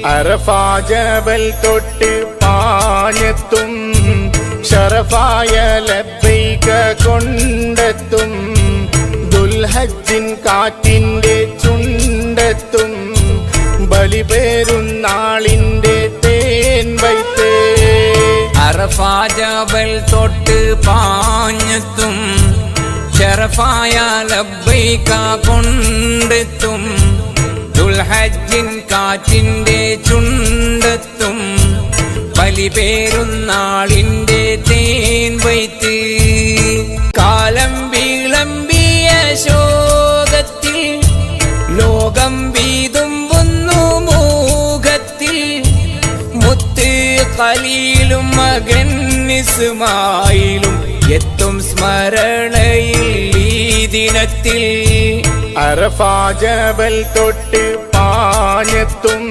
അറഫാ ജബൽ തൊട്ട് പാഞ്ഞെത്തും ശറഫായ ലബ്ബൈക കൊണ്ടെത്തും ദുൽഹജ്ജിൻ കാറ്റിന്റെ ചുണ്ടെത്തും ബലിപേരുന്നാളിന്റെ തേൻ വൈത്തേ അറഫാ ജബൽ തൊട്ട് പാഞ്ഞെത്തും ശറഫായ ലബ്ബൈക കൊണ്ടെത്തും ദുൽഹജ്ജിൻ കാറ്റിന്റെ ചുണ്ടെത്തും ബലിപേരുന്നാളിന്റെ തേൻ വൈത്ത് കാലം വിളമ്പിയ ശോകത്തിൽ ലോകം വീതുമ്പുന്നു മൂഖത്തിൽ മുത്ത് ഖലീലും മകൻ ഇസ്മായിലും എത്തും സ്മരണയിൽ ഈ ദിനത്തിൽ അറഫാ ജബൽ തൊട്ട് പാഞ്ഞെത്തും